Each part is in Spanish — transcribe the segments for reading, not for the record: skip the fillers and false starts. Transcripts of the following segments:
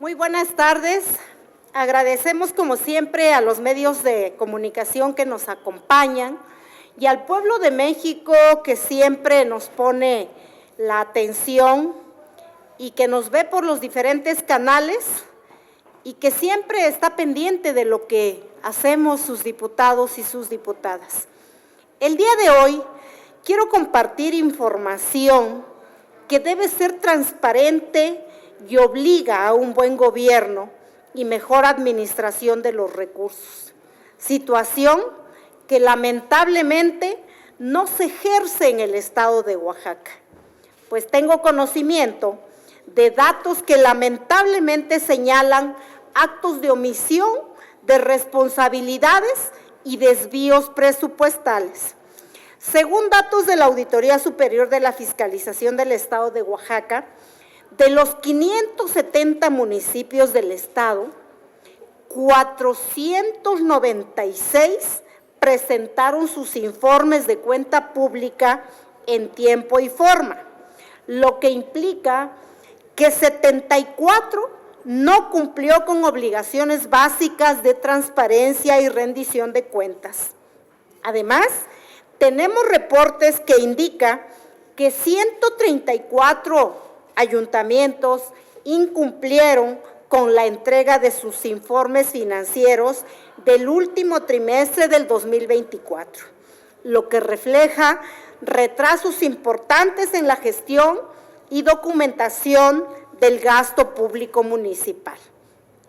Muy buenas tardes. Agradecemos como siempre a los medios de comunicación que nos acompañan y al pueblo de México que siempre nos pone la atención y que nos ve por los diferentes canales y que siempre está pendiente de lo que hacemos sus diputados y sus diputadas. El día de hoy quiero compartir información que debe ser transparente y obliga a un buen gobierno y mejor administración de los recursos. Situación que lamentablemente no se ejerce en el estado de Oaxaca, pues tengo conocimiento de datos que lamentablemente señalan actos de omisión, de responsabilidades y desvíos presupuestales. Según datos de la Auditoría Superior de la Fiscalización del Estado de Oaxaca, de los 570 municipios del estado, 496 presentaron sus informes de cuenta pública en tiempo y forma, lo que implica que 74 no cumplió con obligaciones básicas de transparencia y rendición de cuentas. Además, tenemos reportes que indican que 134 ayuntamientos incumplieron con la entrega de sus informes financieros del último trimestre del 2024, lo que refleja retrasos importantes en la gestión y documentación del gasto público municipal.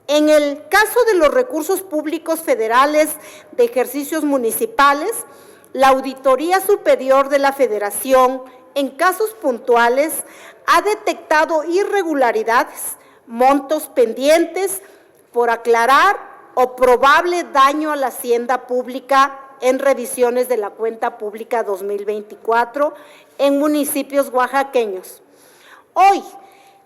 En el caso de los recursos públicos federales de ejercicios municipales, la Auditoría Superior de la Federación, en casos puntuales, ha detectado irregularidades, montos pendientes por aclarar o probable daño a la hacienda pública en revisiones de la cuenta pública 2024 en municipios oaxaqueños. Hoy,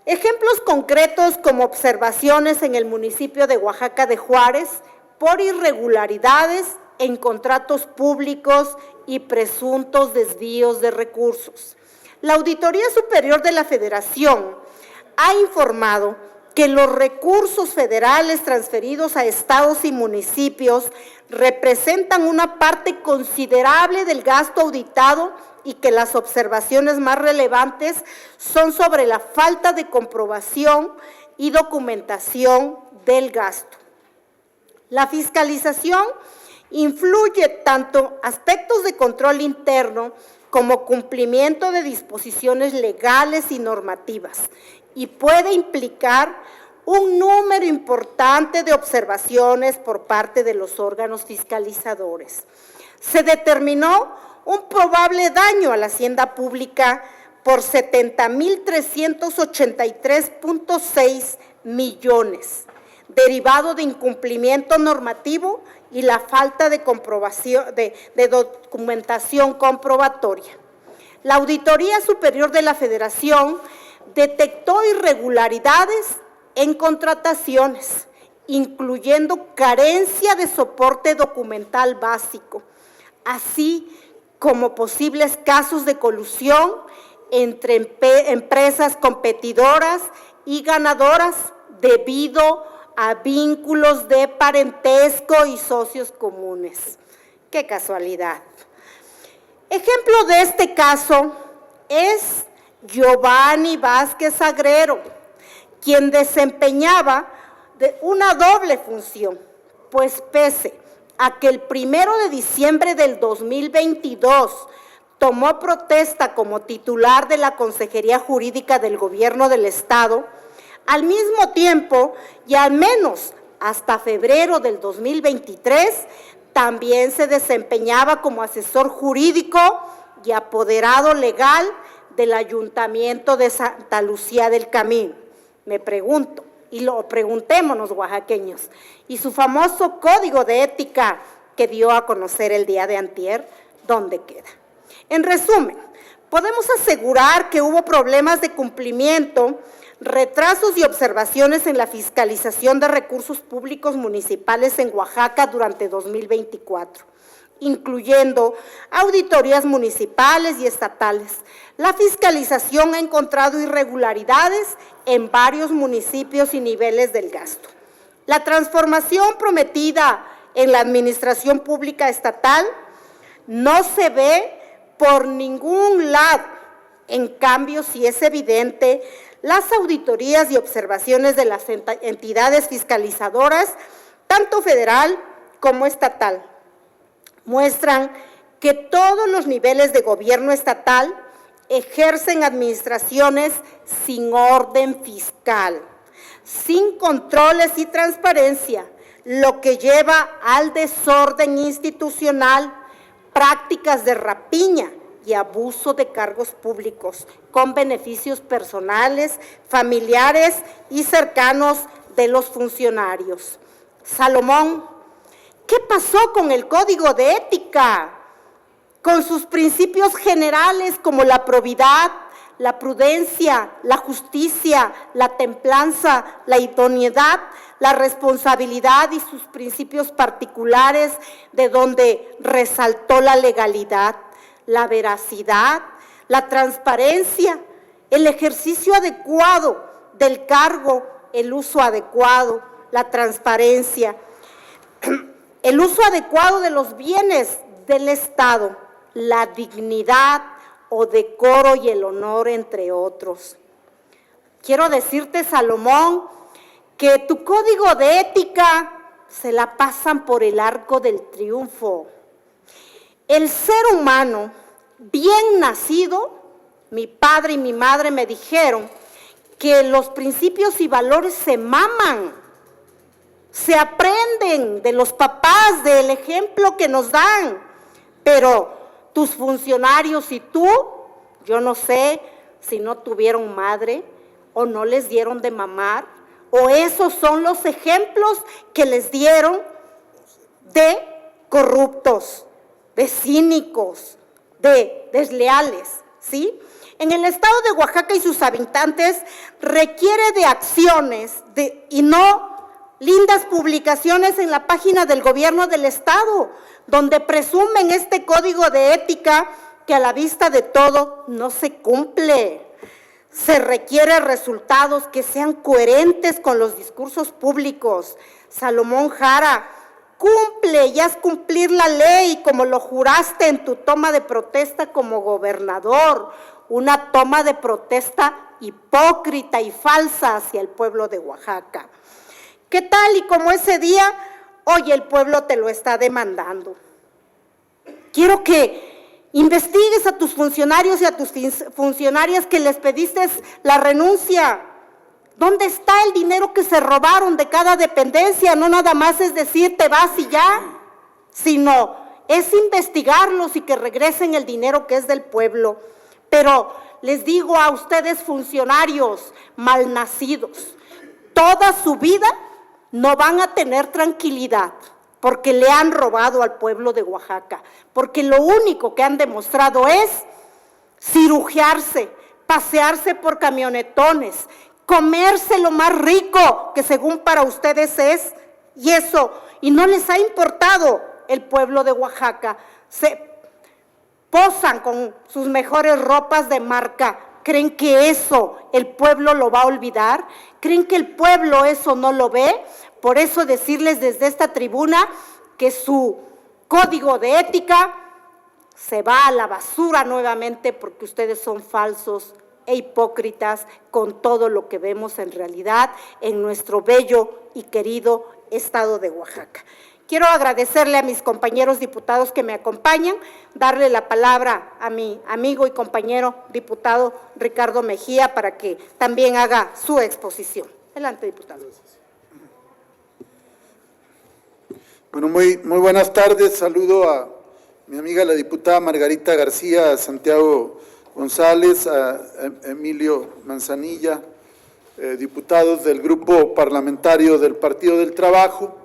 ejemplos concretos como observaciones en el municipio de Oaxaca de Juárez por irregularidades en contratos públicos y presuntos desvíos de recursos. La Auditoría Superior de la Federación ha informado que los recursos federales transferidos a estados y municipios representan una parte considerable del gasto auditado y que las observaciones más relevantes son sobre la falta de comprobación y documentación del gasto. La fiscalización influye tanto aspectos de control interno como cumplimiento de disposiciones legales y normativas, y puede implicar un número importante de observaciones por parte de los órganos fiscalizadores. Se determinó un probable daño a la hacienda pública por 70,383.6 millones, derivado de incumplimiento normativo y la falta de comprobación de documentación comprobatoria. La Auditoría Superior de la Federación detectó irregularidades en contrataciones, incluyendo carencia de soporte documental básico, así como posibles casos de colusión entre empresas competidoras y ganadoras debido a vínculos de parentesco y socios comunes. ¡Qué casualidad! Ejemplo de este caso es Giovanni Vázquez Agrero, quien desempeñaba una doble función, pues pese a que el 1 de diciembre del 2022 tomó protesta como titular de la Consejería Jurídica del Gobierno del Estado, al mismo tiempo y al menos hasta febrero del 2023, también se desempeñaba como asesor jurídico y apoderado legal del Ayuntamiento de Santa Lucía del Camino. Me pregunto, y lo preguntémonos oaxaqueños, ¿y su famoso código de ética que dio a conocer el día de antier, dónde queda? En resumen, podemos asegurar que hubo problemas de cumplimiento, retrasos y observaciones en la fiscalización de recursos públicos municipales en Oaxaca durante 2024 incluyendo auditorías municipales y estatales. La fiscalización ha encontrado irregularidades en varios municipios y niveles del gasto. La transformación prometida en la administración pública estatal no se ve por ningún lado. En cambio, sí es evidente, las auditorías y observaciones de las entidades fiscalizadoras, tanto federal como estatal, muestran que todos los niveles de gobierno estatal ejercen administraciones sin orden fiscal, sin controles y transparencia, lo que lleva al desorden institucional, prácticas de rapiña y abuso de cargos públicos con beneficios personales, familiares y cercanos de los funcionarios. Salomón, ¿qué pasó con el Código de Ética? Con sus principios generales como la probidad, la prudencia, la justicia, la templanza, la idoneidad, la responsabilidad y sus principios particulares, de donde resaltó la legalidad, la veracidad, la transparencia, el ejercicio adecuado del cargo, el uso adecuado, la transparencia, el uso adecuado de los bienes del Estado, la dignidad o decoro y el honor, entre otros. Quiero decirte, Salomón, que tu código de ética se la pasan por el arco del triunfo. El ser humano bien nacido, mi padre y mi madre me dijeron que los principios y valores se maman, se aprenden de los papás, del ejemplo que nos dan, pero tus funcionarios y tú, yo no sé si no tuvieron madre o no les dieron de mamar, o esos son los ejemplos que les dieron de corruptos, de cínicos, de desleales, ¿sí? En el estado de Oaxaca y sus habitantes requiere de acciones y no lindas publicaciones en la página del gobierno del estado, donde presumen este código de ética que a la vista de todo no se cumple. Se requiere resultados que sean coherentes con los discursos públicos. Salomón Jara, cumple y haz cumplir la ley como lo juraste en tu toma de protesta como gobernador, una toma de protesta hipócrita y falsa hacia el pueblo de Oaxaca. ¿Qué tal? Y como ese día, hoy el pueblo te lo está demandando. Quiero que investigues a tus funcionarios y a tus funcionarias que les pediste la renuncia. ¿Dónde está el dinero que se robaron de cada dependencia? No nada más es decir, te vas y ya, sino es investigarlos y que regresen el dinero que es del pueblo. Pero les digo a ustedes, funcionarios malnacidos, toda su vida no van a tener tranquilidad porque le han robado al pueblo de Oaxaca, porque lo único que han demostrado es cirugiarse, pasearse por camionetones, comerse lo más rico que según para ustedes es, y no les ha importado el pueblo de Oaxaca. Se posan con sus mejores ropas de marca. ¿Creen que eso el pueblo lo va a olvidar? ¿Creen que el pueblo eso no lo ve? Por eso decirles desde esta tribuna que su código de ética se va a la basura nuevamente porque ustedes son falsos e hipócritas con todo lo que vemos en realidad en nuestro bello y querido estado de Oaxaca. Quiero agradecerle a mis compañeros diputados que me acompañan, darle la palabra a mi amigo y compañero diputado Ricardo Mejía para que también haga su exposición. Adelante, diputado. Bueno, muy buenas tardes. Saludo a mi amiga la diputada Margarita García, a Santiago González, a Emilio Manzanilla, diputados del Grupo Parlamentario del Partido del Trabajo.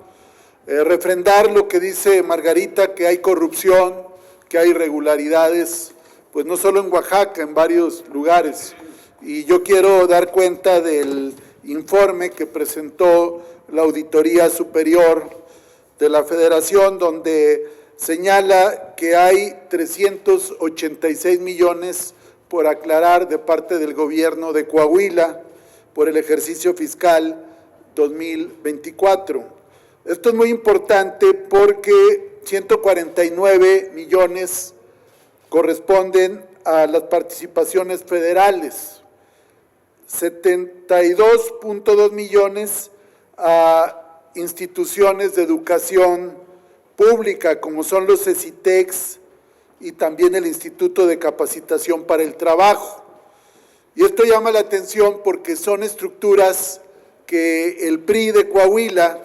Refrendar lo que dice Margarita, que hay corrupción, que hay irregularidades, pues no solo en Oaxaca, en varios lugares. Y yo quiero dar cuenta del informe que presentó la Auditoría Superior de la Federación, donde señala que hay 386 millones por aclarar de parte del gobierno de Coahuila por el ejercicio fiscal 2024. Esto es muy importante porque 149 millones corresponden a las participaciones federales, 72.2 millones a instituciones de educación pública, como son los CECITEX y también el Instituto de Capacitación para el Trabajo. Y esto llama la atención porque son estructuras que el PRI de Coahuila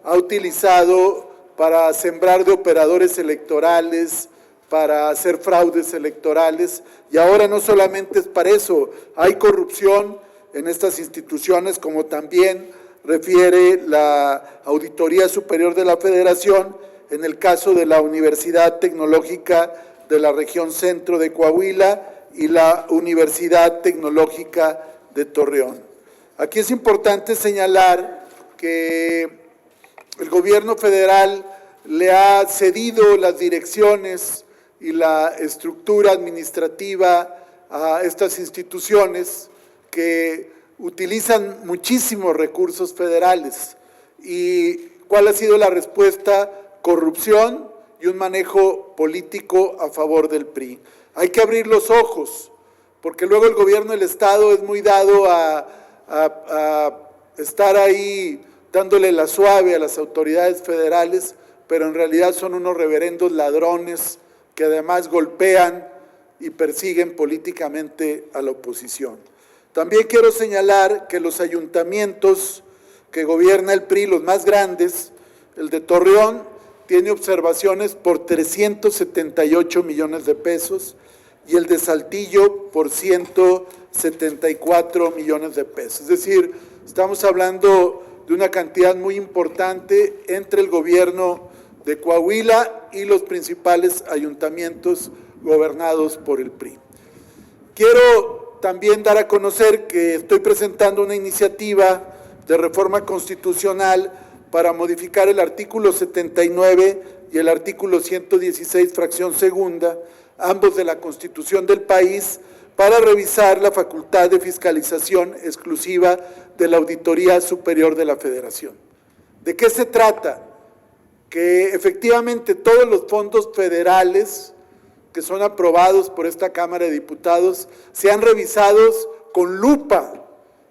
ha utilizado para sembrar de operadores electorales, para hacer fraudes electorales, y ahora no solamente es para eso, hay corrupción en estas instituciones, como también refiere la Auditoría Superior de la Federación, en el caso de la Universidad Tecnológica de la Región Centro de Coahuila y la Universidad Tecnológica de Torreón. Aquí es importante señalar que el gobierno federal le ha cedido las direcciones y la estructura administrativa a estas instituciones que utilizan muchísimos recursos federales. ¿Y cuál ha sido la respuesta? Corrupción y un manejo político a favor del PRI. Hay que abrir los ojos, porque luego el gobierno del Estado es muy dado a estar ahí dándole la suave a las autoridades federales, pero en realidad son unos reverendos ladrones que además golpean y persiguen políticamente a la oposición. También quiero señalar que los ayuntamientos que gobierna el PRI, los más grandes, el de Torreón, tiene observaciones por 378 millones de pesos y el de Saltillo por 174 millones de pesos. Es decir, estamos hablando de una cantidad muy importante entre el gobierno de Coahuila y los principales ayuntamientos gobernados por el PRI. Quiero también dar a conocer que estoy presentando una iniciativa de reforma constitucional para modificar el artículo 79 y el artículo 116, fracción segunda, ambos de la Constitución del país, para revisar la facultad de fiscalización exclusiva de la Auditoría Superior de la Federación. ¿De qué se trata? Que efectivamente todos los fondos federales que son aprobados por esta Cámara de Diputados sean revisados con lupa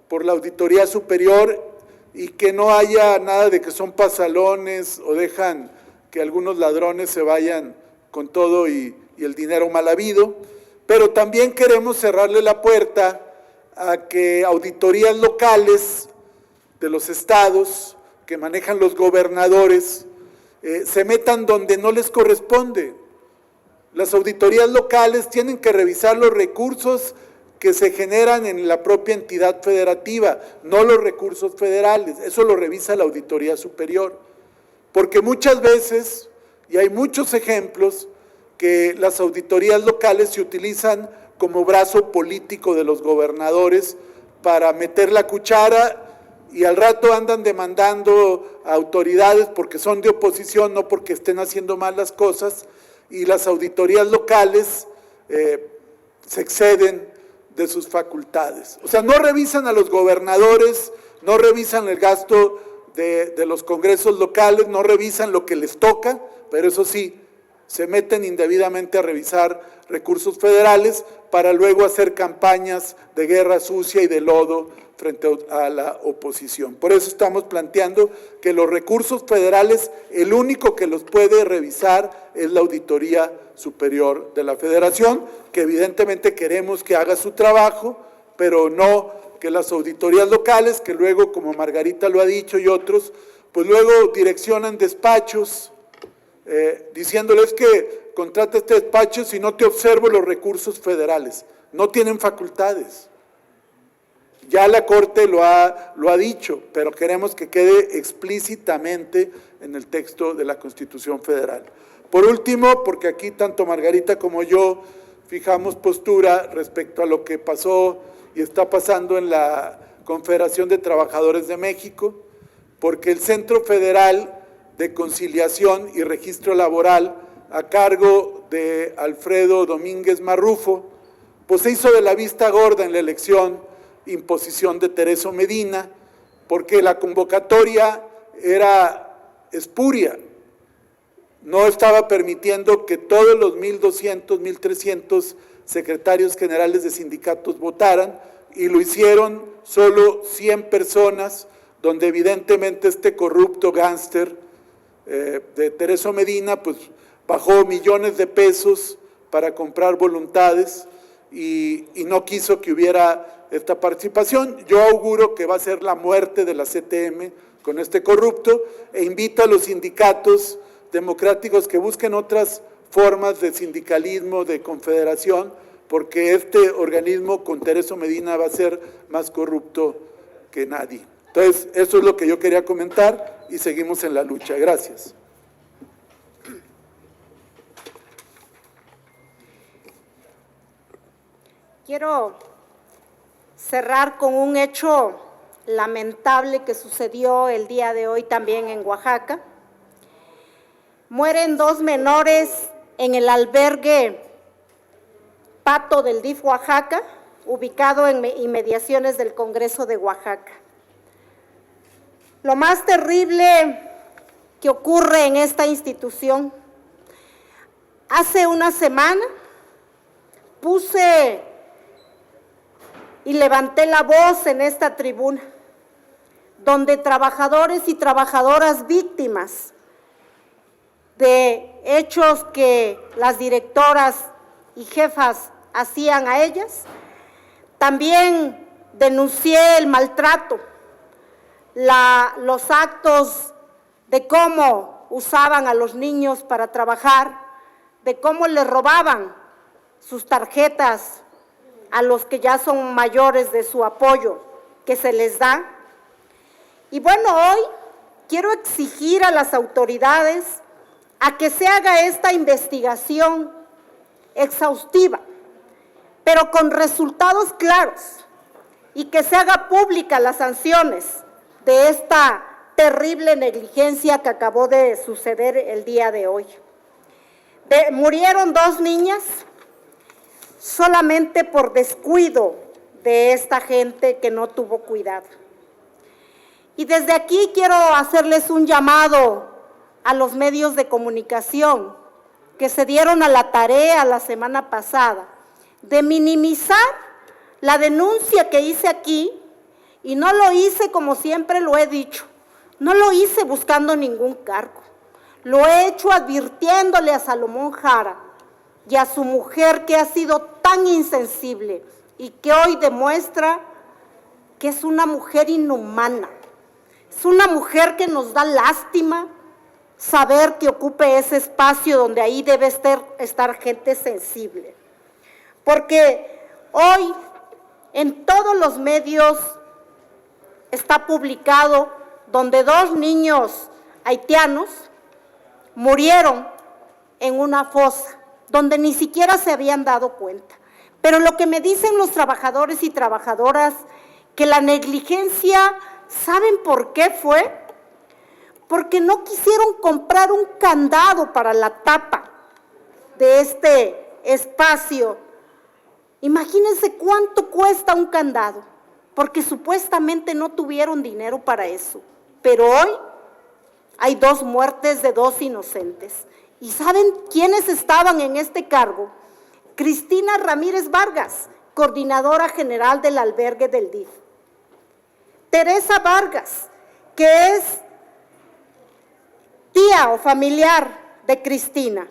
por la Auditoría Superior y que no haya nada de que son pasalones o dejan que algunos ladrones se vayan con todo y el dinero mal habido, pero también queremos cerrarle la puerta a que auditorías locales de los estados que manejan los gobernadores se metan donde no les corresponde. Las auditorías locales tienen que revisar los recursos que se generan en la propia entidad federativa, no los recursos federales, eso lo revisa la Auditoría Superior, porque muchas veces, y hay muchos ejemplos, que las auditorías locales se utilizan como brazo político de los gobernadores para meter la cuchara y al rato andan demandando a autoridades porque son de oposición, no porque estén haciendo mal las cosas, y las auditorías locales se exceden de sus facultades. O sea, no revisan a los gobernadores, no revisan el gasto de los congresos locales, no revisan lo que les toca, pero eso sí, se meten indebidamente a revisar recursos federales para luego hacer campañas de guerra sucia y de lodo frente a la oposición. Por eso estamos planteando que los recursos federales, el único que los puede revisar es la Auditoría Superior de la Federación, que evidentemente queremos que haga su trabajo, pero no que las auditorías locales, que luego, como Margarita lo ha dicho y otros, pues luego direccionan despachos, diciéndoles que contrata este despacho si no te observo los recursos federales. No tienen facultades. Ya la Corte lo ha dicho, pero queremos que quede explícitamente en el texto de la Constitución Federal. Por último, porque aquí tanto Margarita como yo fijamos postura respecto a lo que pasó y está pasando en la Confederación de Trabajadores de México, porque el Centro Federal de Conciliación y Registro Laboral a cargo de Alfredo Domínguez Marrufo, pues se hizo de la vista gorda en la elección, imposición de Tereso Medina, porque la convocatoria era espuria, no estaba permitiendo que todos los 1.200, 1.300 secretarios generales de sindicatos votaran, y lo hicieron solo 100 personas, donde evidentemente este corrupto gángster de Tereso Medina pues bajó millones de pesos para comprar voluntades y no quiso que hubiera esta participación. Yo auguro que va a ser la muerte de la CTM con este corrupto, e invito a los sindicatos democráticos que busquen otras formas de sindicalismo, de confederación, porque este organismo con Tereso Medina va a ser más corrupto que nadie. Entonces, eso es lo que yo quería comentar y seguimos en la lucha. Gracias. Quiero cerrar con un hecho lamentable que sucedió el día de hoy también en Oaxaca. Mueren 2 menores en el albergue Pato del DIF Oaxaca, ubicado en inmediaciones del Congreso de Oaxaca. Lo más terrible que ocurre en esta institución, hace una semana puse y levanté la voz en esta tribuna, donde trabajadores y trabajadoras víctimas de hechos que las directoras y jefas hacían a ellas, también denuncié el maltrato, los actos de cómo usaban a los niños para trabajar, de cómo les robaban sus tarjetas a los que ya son mayores de su apoyo que se les da. Y bueno, hoy quiero exigir a las autoridades a que se haga esta investigación exhaustiva, pero con resultados claros, y que se haga pública las sanciones de esta terrible negligencia que acabó de suceder el día de hoy. Murieron 2 niñas solamente por descuido de esta gente que no tuvo cuidado. Y desde aquí quiero hacerles un llamado a los medios de comunicación que se dieron a la tarea la semana pasada de minimizar la denuncia que hice aquí, y no lo hice como siempre lo he dicho, no lo hice buscando ningún cargo, lo he hecho advirtiéndole a Salomón Jara y a su mujer, que ha sido tan insensible y que hoy demuestra que es una mujer inhumana, es una mujer que nos da lástima saber que ocupe ese espacio donde ahí debe estar gente sensible. Porque hoy en todos los medios está publicado donde 2 niños haitianos murieron en una fosa, donde ni siquiera se habían dado cuenta. Pero lo que me dicen los trabajadores y trabajadoras, que la negligencia, ¿saben por qué fue? Porque no quisieron comprar un candado para la tapa de este espacio. Imagínense cuánto cuesta un candado, porque supuestamente no tuvieron dinero para eso. Pero hoy hay 2 muertes de 2 inocentes. ¿Y saben quiénes estaban en este cargo? Cristina Ramírez Vargas, coordinadora general del albergue del DIF. Teresa Vargas, que es tía o familiar de Cristina.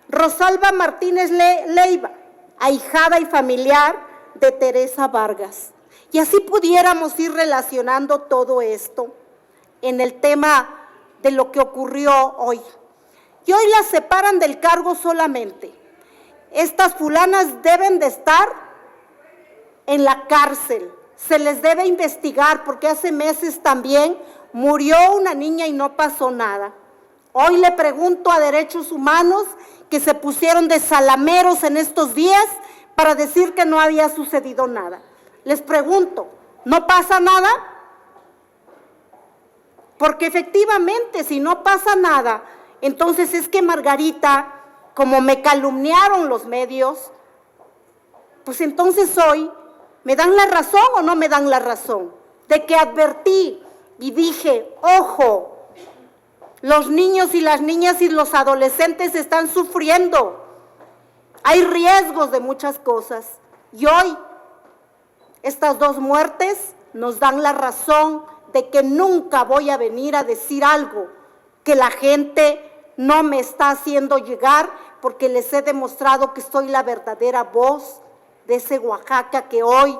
Rosalba Martínez Leiva, ahijada y familiar de Teresa Vargas. Y así pudiéramos ir relacionando todo esto en el tema de lo que ocurrió hoy. Y hoy las separan del cargo solamente. Estas fulanas deben de estar en la cárcel. Se les debe investigar, porque hace meses también murió una niña y no pasó nada. Hoy le pregunto a Derechos Humanos, que se pusieron de salameros en estos días para decir que no había sucedido nada. Les pregunto, ¿no pasa nada? Porque efectivamente, si no pasa nada Entonces es que Margarita, como me calumniaron los medios, pues entonces hoy, ¿me dan la razón o no me dan la razón? De que advertí y dije, ojo, los niños y las niñas y los adolescentes están sufriendo. Hay riesgos de muchas cosas. Y hoy, estas 2 muertes nos dan la razón de que nunca voy a venir a decir algo que la gente no me está haciendo llegar, porque les he demostrado que soy la verdadera voz de ese Oaxaca que hoy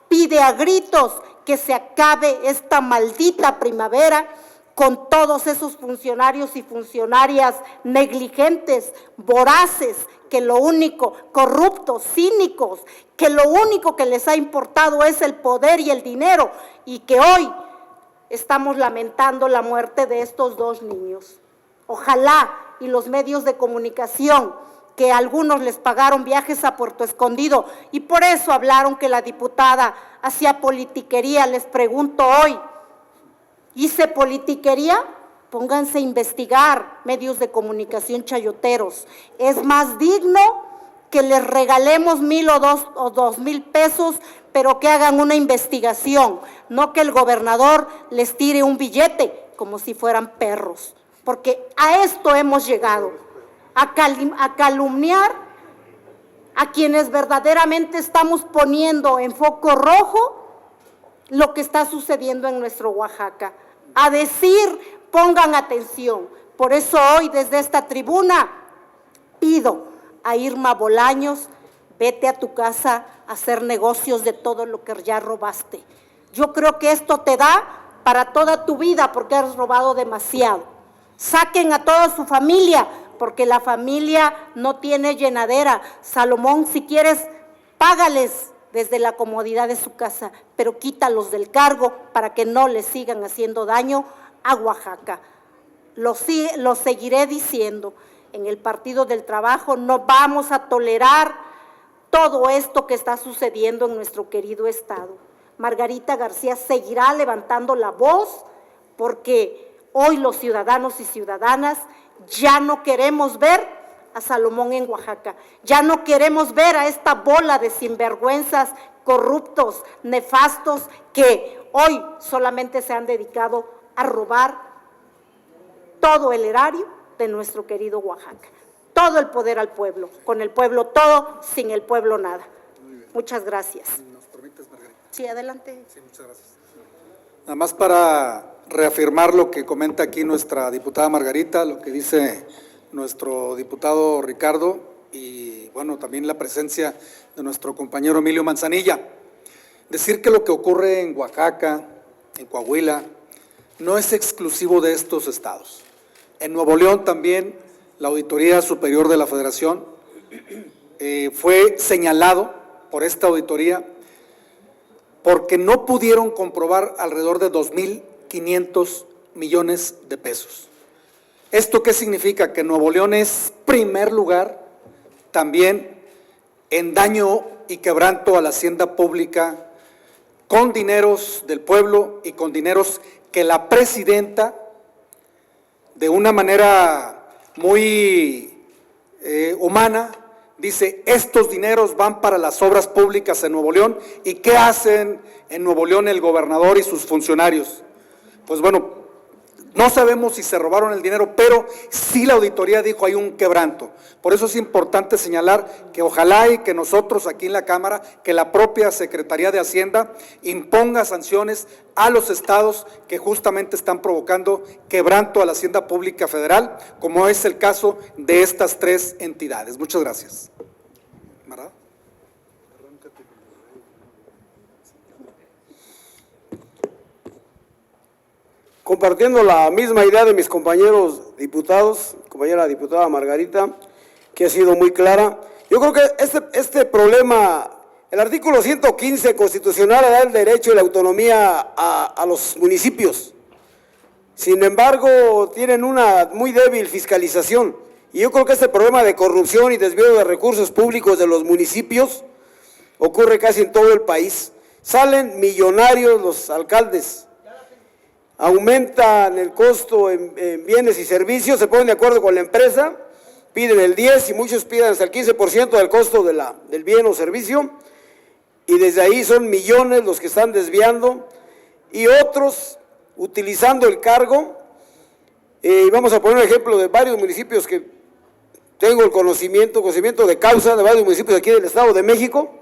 pide a gritos que se acabe esta maldita primavera con todos esos funcionarios y funcionarias negligentes, voraces, que lo único, corruptos, cínicos, que lo único que les ha importado es el poder y el dinero, y que hoy estamos lamentando la muerte de estos 2 niños. Ojalá y los medios de comunicación, que a algunos les pagaron viajes a Puerto Escondido y por eso hablaron que la diputada hacía politiquería, les pregunto hoy, ¿hice politiquería? Pónganse a investigar, medios de comunicación chayoteros. Es más digno que les regalemos 1,000 o 2,000 pesos, pero que hagan una investigación, no que el gobernador les tire un billete como si fueran perros. Porque a esto hemos llegado, a calumniar a quienes verdaderamente estamos poniendo en foco rojo lo que está sucediendo en nuestro Oaxaca. A decir, pongan atención. Por eso hoy desde esta tribuna pido a Irma Bolaños, vete a tu casa a hacer negocios de todo lo que ya robaste. Yo creo que esto te da para toda tu vida porque has robado demasiado. Saquen a toda su familia porque la familia no tiene llenadera. Salomón, si quieres, págales desde la comodidad de su casa, pero quítalos del cargo para que no les sigan haciendo daño a Oaxaca. Lo seguiré diciendo, en el Partido del Trabajo no vamos a tolerar todo esto que está sucediendo en nuestro querido estado. Margarita García seguirá levantando la voz porque hoy los ciudadanos y ciudadanas ya no queremos ver a Salomón en Oaxaca. Ya no queremos ver a esta bola de sinvergüenzas, corruptos, nefastos, que hoy solamente se han dedicado a robar todo el erario de nuestro querido Oaxaca. Todo el poder al pueblo, con el pueblo todo, sin el pueblo nada. Muchas gracias. ¿Nos permites, Margarita? Sí, adelante. Sí, muchas gracias. Nada más para reafirmar lo que comenta aquí nuestra diputada Margarita, lo que dice nuestro diputado Ricardo y, bueno, también la presencia de nuestro compañero Emilio Manzanilla. Decir que lo que ocurre en Oaxaca, en Coahuila, no es exclusivo de estos estados. En Nuevo León también la Auditoría Superior de la Federación fue señalado por esta auditoría porque no pudieron comprobar alrededor de 2,500 millones de pesos. ¿Esto qué significa? Que Nuevo León es primer lugar también en daño y quebranto a la hacienda pública, con dineros del pueblo y con dineros que la presidenta, de una manera muy humana, dice, estos dineros van para las obras públicas en Nuevo León. ¿Y qué hacen en Nuevo León el gobernador y sus funcionarios? Pues bueno, no sabemos si se robaron el dinero, pero sí la auditoría dijo hay un quebranto. Por eso es importante señalar que ojalá y que nosotros aquí en la Cámara, que la propia Secretaría de Hacienda imponga sanciones a los estados que justamente están provocando quebranto a la Hacienda Pública Federal, como es el caso de estas 3 entidades. Muchas gracias. ¿Verdad? Compartiendo la misma idea de mis compañeros diputados, compañera diputada Margarita, que ha sido muy clara. Yo creo que este problema, el artículo 115 constitucional da el derecho y la autonomía a los municipios. Sin embargo, tienen una muy débil fiscalización. Y yo creo que este problema de corrupción y desvío de recursos públicos de los municipios ocurre casi en todo el país. Salen millonarios los alcaldes. aumentan el costo en bienes y servicios, se ponen de acuerdo con la empresa, piden el 10 y muchos piden hasta el 15% del costo del bien o servicio, y desde ahí son millones los que están desviando, y otros utilizando el cargo. Vamos a poner un ejemplo de varios municipios que tengo el conocimiento de causa de varios municipios aquí del Estado de México.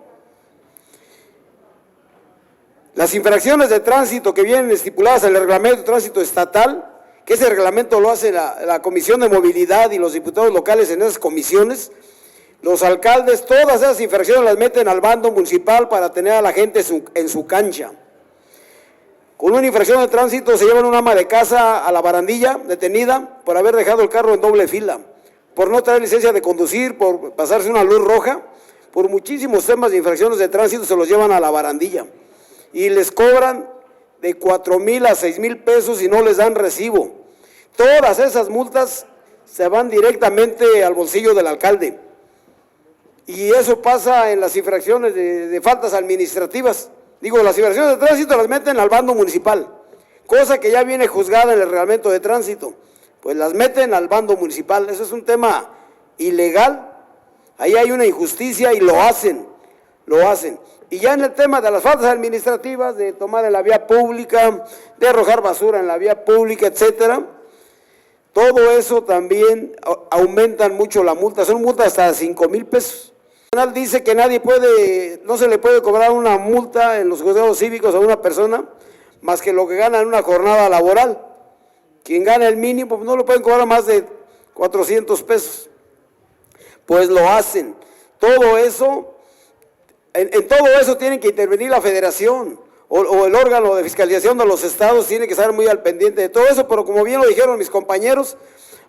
Las infracciones de tránsito que vienen estipuladas en el reglamento de tránsito estatal, que ese reglamento lo hace la Comisión de Movilidad y los diputados locales en esas comisiones, los alcaldes, todas esas infracciones las meten al bando municipal para tener a la gente en su cancha. Con una infracción de tránsito se llevan una ama de casa a la barandilla, detenida por haber dejado el carro en doble fila, por no traer licencia de conducir, por pasarse una luz roja, por muchísimos temas de infracciones de tránsito se los llevan a la barandilla. Y les cobran de 4,000 a 6,000 pesos y no les dan recibo. Todas esas multas se van directamente al bolsillo del alcalde. Y eso pasa en las infracciones de faltas administrativas. Digo, las infracciones de tránsito las meten al bando municipal, cosa que ya viene juzgada en el reglamento de tránsito. Pues las meten al bando municipal. Eso es un tema ilegal. Ahí hay una injusticia y lo hacen. Y ya en el tema de las faltas administrativas, de tomar en la vía pública, de arrojar basura en la vía pública, etcétera, todo eso también aumentan mucho la multa, son multas hasta 5,000 pesos. El tribunal dice que no se le puede cobrar una multa en los juzgados cívicos a una persona más que lo que gana en una jornada laboral. Quien gana el mínimo, pues no le pueden cobrar más de 400 pesos. Pues lo hacen. Todo eso... En todo eso tiene que intervenir la federación o el órgano de fiscalización de los estados, tiene que estar muy al pendiente de todo eso, pero como bien lo dijeron mis compañeros,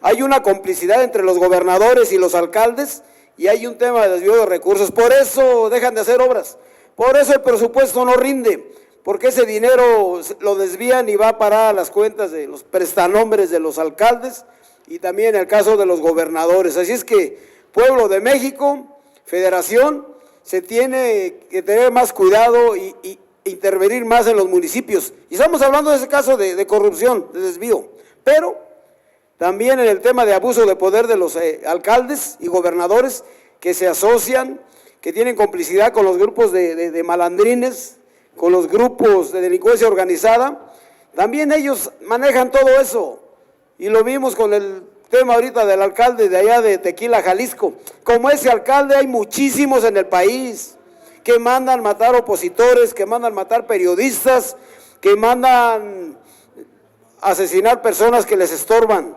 hay una complicidad entre los gobernadores y los alcaldes y hay un tema de desvío de recursos, por eso dejan de hacer obras, por eso el presupuesto no rinde, porque ese dinero lo desvían y va a parar a las cuentas de los prestanombres de los alcaldes y también en el caso de los gobernadores. Así es que, pueblo de México, federación, se tiene que tener más cuidado y intervenir más en los municipios. Y estamos hablando de ese caso de corrupción, de desvío, pero también en el tema de abuso de poder de los alcaldes y gobernadores que se asocian, que tienen complicidad con los grupos de malandrines, con los grupos de delincuencia organizada, también ellos manejan todo eso. Y lo vimos con el tema ahorita del alcalde de allá de Tequila, Jalisco. Como ese alcalde hay muchísimos en el país que mandan matar opositores, que mandan matar periodistas, que mandan asesinar personas que les estorban.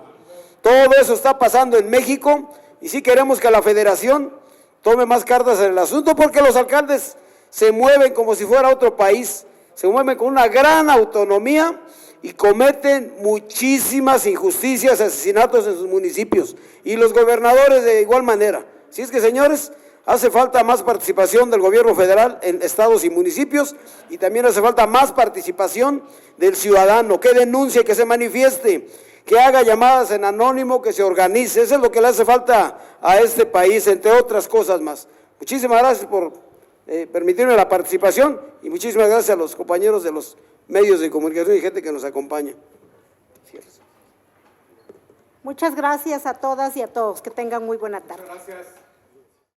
Todo eso está pasando en México y sí queremos que la federación tome más cartas en el asunto porque los alcaldes se mueven como si fuera otro país, se mueven con una gran autonomía y cometen muchísimas injusticias, asesinatos en sus municipios, y los gobernadores de igual manera. Así es que, señores, hace falta más participación del gobierno federal en estados y municipios, y también hace falta más participación del ciudadano, que denuncie, que se manifieste, que haga llamadas en anónimo, que se organice. Eso es lo que le hace falta a este país, entre otras cosas más. Muchísimas gracias por permitirme la participación, y muchísimas gracias a los compañeros de los medios de comunicación y gente que nos acompaña. Muchas gracias a todas y a todos. Que tengan muy buena tarde. Gracias.